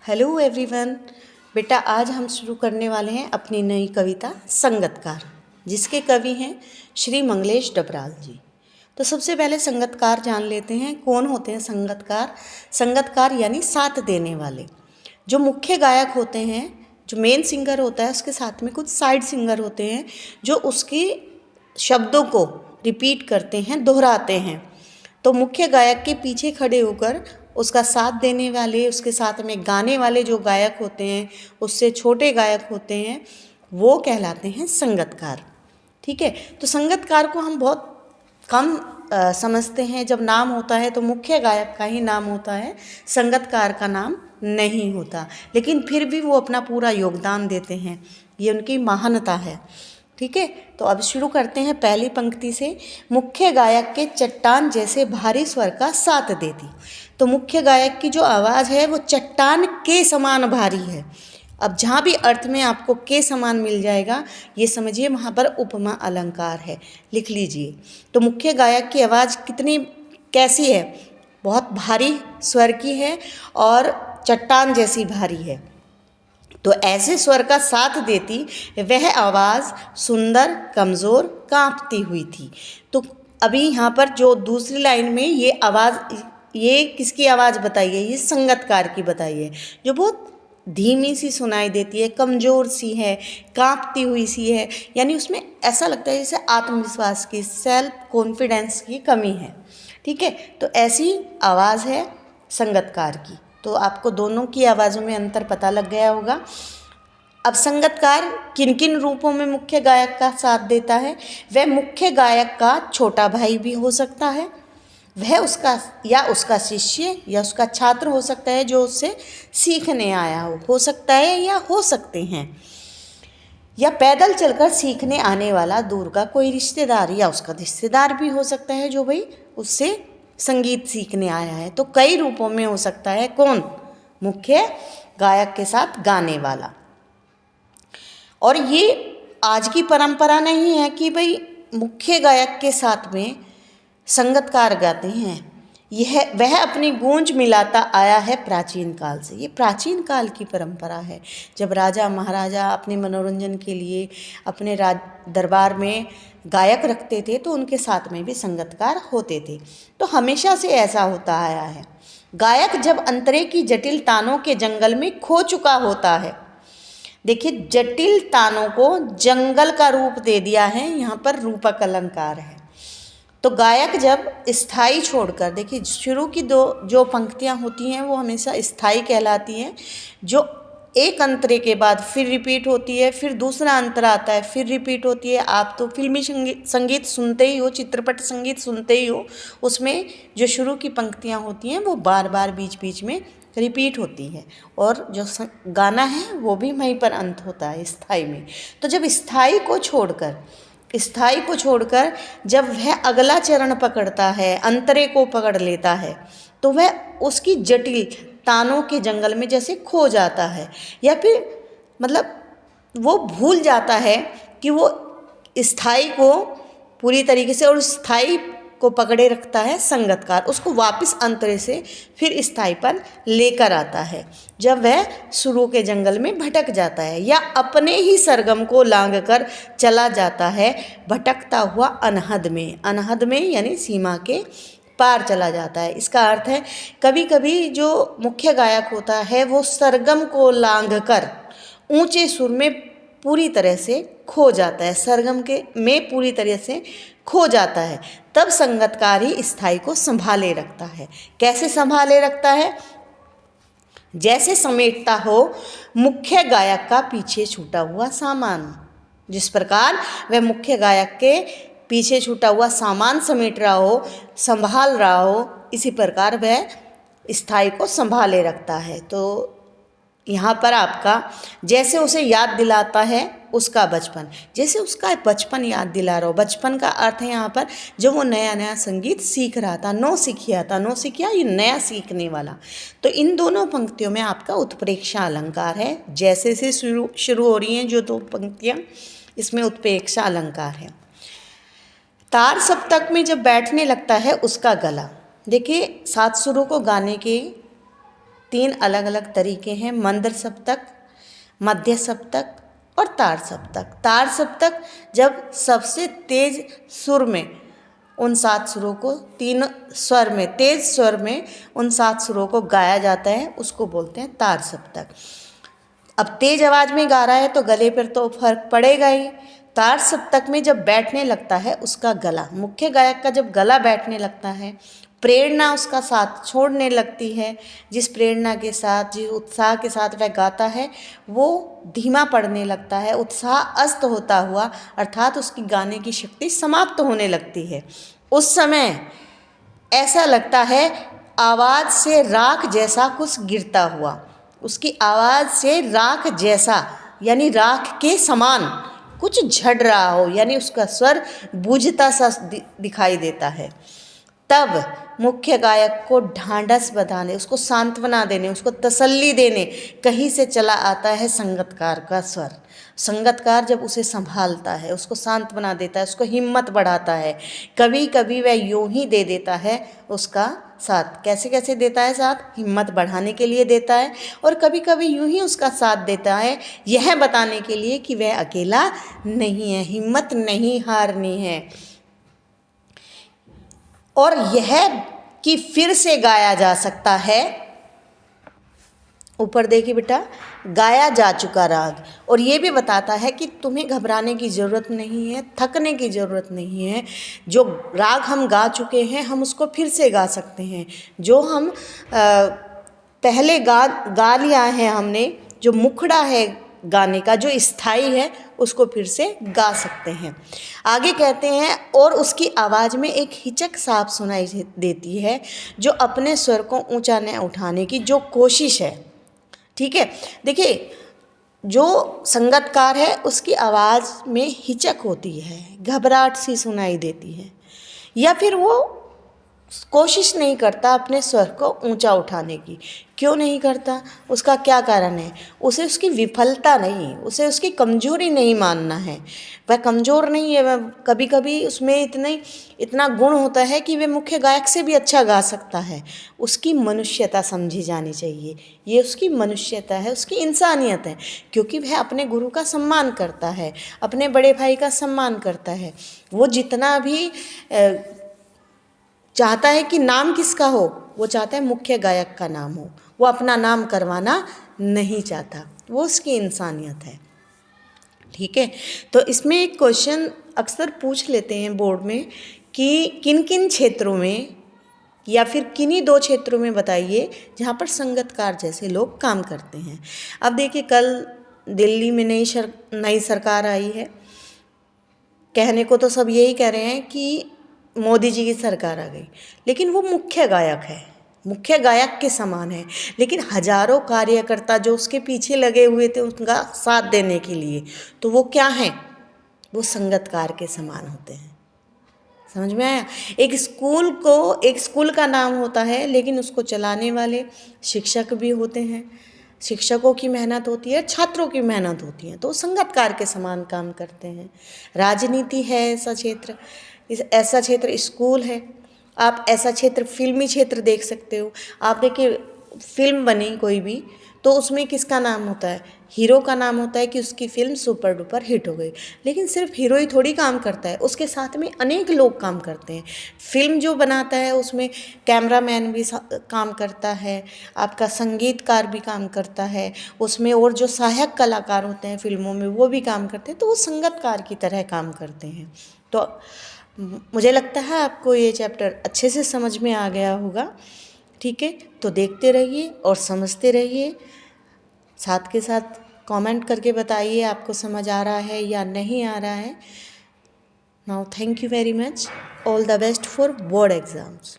Hello everyone. बेटा आज हम शुरू करने वाले हैं अपनी नई कविता संगतकार, जिसके कवि हैं श्री मंगलेश डबराल जी। तो सबसे पहले संगतकार जान लेते हैं। कौन होते हैं संगतकार? संगतकार यानी साथ देने वाले। जो मुख्य गायक होते हैं, जो मेन सिंगर होता है, उसके साथ में कुछ साइड सिंगर होते हैं जो उसके शब्दों को रिपीट करते हैं, दोहराते हैं। तो मुख्य गायक के पीछे खड़े होकर उसका साथ देने वाले, उसके साथ में गाने वाले जो गायक होते हैं, उससे छोटे गायक होते हैं, वो कहलाते हैं संगतकार। ठीक है। तो संगतकार को हम बहुत कम समझते हैं। जब नाम होता है तो मुख्य गायक का ही नाम होता है, संगतकार का नाम नहीं होता। लेकिन फिर भी वो अपना पूरा योगदान देते हैं, ये उनकी महानता है। ठीक है। तो अब शुरू करते हैं पहली पंक्ति से। मुख्य गायक के चट्टान जैसे भारी स्वर का साथ देती। तो मुख्य गायक की जो आवाज़ है वो चट्टान के समान भारी है। अब जहाँ भी अर्थ में आपको के समान मिल जाएगा, ये समझिए वहाँ पर उपमा अलंकार है, लिख लीजिए। तो मुख्य गायक की आवाज़ कितनी कैसी है? बहुत भारी स्वर की है और चट्टान जैसी भारी है। तो ऐसे स्वर का साथ देती वह आवाज़ सुंदर कमज़ोर कांपती हुई थी। तो अभी यहाँ पर जो दूसरी लाइन में ये आवाज़, ये किसकी आवाज़ बताई है? ये संगतकार की बताई है, जो बहुत धीमी सी सुनाई देती है, कमज़ोर सी है, कांपती हुई सी है। यानी उसमें ऐसा लगता है जैसे आत्मविश्वास की, सेल्फ कॉन्फिडेंस की कमी है। ठीक है। तो ऐसी आवाज़ है संगतकार की। तो आपको दोनों की आवाज़ों में अंतर पता लग गया होगा। अब संगतकार किन किन रूपों में मुख्य गायक का साथ देता है? वह मुख्य गायक का छोटा भाई भी हो सकता है, वह उसका शिष्य या उसका छात्र हो सकता है, जो उससे सीखने आया हो सकता है या हो सकते हैं, या पैदल चलकर सीखने आने वाला दूर का कोई रिश्तेदार, या उसका रिश्तेदार भी हो सकता है जो भाई उससे संगीत सीखने आया है। तो कई रूपों में हो सकता है। कौन? मुख्य गायक के साथ गाने वाला। और ये आज की परंपरा नहीं है कि भाई मुख्य गायक के साथ में संगतकार गाते हैं। वह अपनी गूंज मिलाता आया है प्राचीन काल से। ये प्राचीन काल की परंपरा है। जब राजा महाराजा अपने मनोरंजन के लिए अपने दरबार में गायक रखते थे तो उनके साथ में भी संगतकार होते थे। तो हमेशा से ऐसा होता आया है। गायक जब अंतरे की जटिल तानों के जंगल में खो चुका होता है, देखिए जटिल तानों को जंगल का रूप दे दिया है, यहाँ पर रूपक अलंकार है। तो गायक जब स्थाई छोड़कर, देखिए शुरू की जो पंक्तियाँ होती हैं वो हमेशा स्थाई कहलाती हैं, जो एक अंतरे के बाद फिर रिपीट होती है, फिर दूसरा अंतरा आता है, फिर रिपीट होती है। आप तो फिल्मी संगीत सुनते ही हो, चित्रपट संगीत सुनते ही हो, उसमें जो शुरू की पंक्तियाँ होती हैं वो बार बार बीच बीच में रिपीट होती है, और जो गाना है वो भी वहीं पर अंत होता है स्थाई में। तो जब स्थाई को छोड़कर जब वह अगला चरण पकड़ता है, अंतरे को पकड़ लेता है, तो वह उसकी जटिल तानों के जंगल में जैसे खो जाता है, या फिर मतलब वो भूल जाता है कि वो स्थाई को पूरी तरीके से, और स्थाई को पकड़े रखता है संगतकार, उसको वापस अंतरे से फिर स्थाई पर लेकर आता है जब वह शुरू के जंगल में भटक जाता है, या अपने ही सरगम को लांघ कर चला जाता है भटकता हुआ अनहद में यानी सीमा के पार चला जाता है। इसका अर्थ है कभी कभी जो मुख्य गायक होता है वो सरगम को लांघ कर ऊंचे सुर में पूरी तरह से खो जाता है, सरगम के में पूरी तरह से खो जाता है। तब संगतकार ही स्थाई को संभाले रखता है। कैसे संभाले रखता है? जैसे समेटता हो मुख्य गायक का पीछे छूटा हुआ सामान। जिस प्रकार वह मुख्य गायक के पीछे छूटा हुआ सामान समेट रहा हो, संभाल रहा हो, इसी प्रकार वह स्थाई को संभाले रखता है। तो यहाँ पर आपका जैसे उसे याद दिलाता है उसका बचपन, जैसे उसका बचपन याद दिला रहा हो। बचपन का अर्थ है यहाँ पर जब वो नया नया संगीत सीख रहा था, नौ सीखिया ये नया सीखने वाला। तो इन दोनों पंक्तियों में आपका उत्प्रेक्षा अलंकार है। जैसे से शुरू हो रही हैं जो दो पंक्तियाँ, इसमें उत्प्रेक्षा अलंकार है। तार सप्तक में जब बैठने लगता है उसका गला, देखिए सात सुरों को गाने के 3 अलग अलग तरीके हैं, मंद्र सप्तक, मध्य सप्तक और तार सप्तक। तार सप्तक जब सबसे तेज सुर में उन 7 सुरों को 3 स्वर में, तेज स्वर में उन 7 सुरों को गाया जाता है, उसको बोलते हैं तार सप्तक। अब तेज आवाज़ में गा रहा है तो गले पर तो फर्क पड़ेगा ही। तार सप्तक में जब बैठने लगता है उसका गला, मुख्य गायक का जब गला बैठने लगता है, प्रेरणा उसका साथ छोड़ने लगती है, जिस प्रेरणा के साथ, जिस उत्साह के साथ वह गाता है वो धीमा पड़ने लगता है, उत्साह अस्त होता हुआ, अर्थात उसकी गाने की शक्ति समाप्त होने लगती है। उस समय ऐसा लगता है आवाज़ से राख जैसा कुछ गिरता हुआ, उसकी आवाज़ से राख जैसा यानी राख के समान कुछ झड़ रहा हो, यानी उसका स्वर बुझता सा दिखाई देता है। तब मुख्य गायक को ढांढस बंधाने, उसको सांत्वना देने, उसको तसल्ली देने कहीं से चला आता है संगतकार का स्वर। संगतकार जब उसे संभालता है, उसको सांत्वना देता है, उसको हिम्मत बढ़ाता है। कभी कभी वह यूं ही दे देता है उसका साथ। कैसे कैसे देता है साथ? हिम्मत बढ़ाने के लिए देता है, और कभी कभी यूं ही उसका साथ देता है यह बताने के लिए कि वह अकेला नहीं है, हिम्मत नहीं हारनी है। और यह कि फिर से गाया जा सकता है, ऊपर देखिए बेटा, गाया जा चुका राग, और ये भी बताता है कि तुम्हें घबराने की ज़रूरत नहीं है, थकने की ज़रूरत नहीं है। जो राग हम गा चुके हैं हम उसको फिर से गा सकते हैं। जो हम पहले गा लिया है हमने, जो मुखड़ा है गाने का, जो स्थाई है, उसको फिर से गा सकते हैं। आगे कहते हैं, और उसकी आवाज़ में एक हिचक साफ सुनाई देती है, जो अपने स्वर को ऊंचा न उठाने की जो कोशिश है। ठीक है, देखिए जो संगतकार है उसकी आवाज़ में हिचक होती है, घबराहट सी सुनाई देती है, या फिर वो कोशिश नहीं करता अपने स्वर को ऊंचा उठाने की। क्यों नहीं करता? उसका क्या कारण है? उसे उसकी विफलता नहीं, उसे उसकी कमजोरी नहीं मानना है। वह कमज़ोर नहीं है, वह कभी कभी उसमें इतना गुण होता है कि वह मुख्य गायक से भी अच्छा गा सकता है। उसकी मनुष्यता समझी जानी चाहिए, ये उसकी मनुष्यता है, उसकी इंसानियत है, क्योंकि वह अपने गुरु का सम्मान करता है, अपने बड़े भाई का सम्मान करता है। वो जितना भी चाहता है कि नाम किसका हो, वो चाहता है मुख्य गायक का नाम हो, वो अपना नाम करवाना नहीं चाहता, वो उसकी इंसानियत है। ठीक है, तो इसमें एक क्वेश्चन अक्सर पूछ लेते हैं बोर्ड में कि किन किन क्षेत्रों में या फिर किन्हीं 2 क्षेत्रों में बताइए जहाँ पर संगतकार जैसे लोग काम करते हैं। अब देखिए, कल दिल्ली में नई सरकार आई है। कहने को तो सब यही कह रहे हैं कि मोदी जी की सरकार आ गई, लेकिन वो मुख्य गायक है, मुख्य गायक के समान है, लेकिन हजारों कार्यकर्ता जो उसके पीछे लगे हुए थे उनका साथ देने के लिए, तो वो क्या हैं? वो संगतकार के समान होते हैं। समझ में आया? एक स्कूल का नाम होता है, लेकिन उसको चलाने वाले शिक्षक भी होते हैं, शिक्षकों की मेहनत होती है, छात्रों की मेहनत होती है, तो संगतकार के समान काम करते हैं। राजनीति है ऐसा क्षेत्र स्कूल है। आप ऐसा क्षेत्र फिल्मी क्षेत्र देख सकते हो। आप देखिए, फिल्म बनी कोई भी तो उसमें किसका नाम होता है? हीरो का नाम होता है कि उसकी फिल्म सुपर डुपर हिट हो गई, लेकिन सिर्फ हीरो ही थोड़ी काम करता है, उसके साथ में अनेक लोग काम करते हैं। फिल्म जो बनाता है उसमें कैमरामैन भी काम करता है, आपका संगीतकार भी काम करता है, उसमें और जो सहायक कलाकार होते हैं फिल्मों में वो भी काम करते हैं, तो वो संगतकार की तरह काम करते हैं। तो मुझे लगता है आपको ये चैप्टर अच्छे से समझ में आ गया होगा। ठीक है, तो देखते रहिए और समझते रहिए, साथ के साथ कमेंट करके बताइए आपको समझ आ रहा है या नहीं आ रहा है। Now thank you very much, all the best for board exams.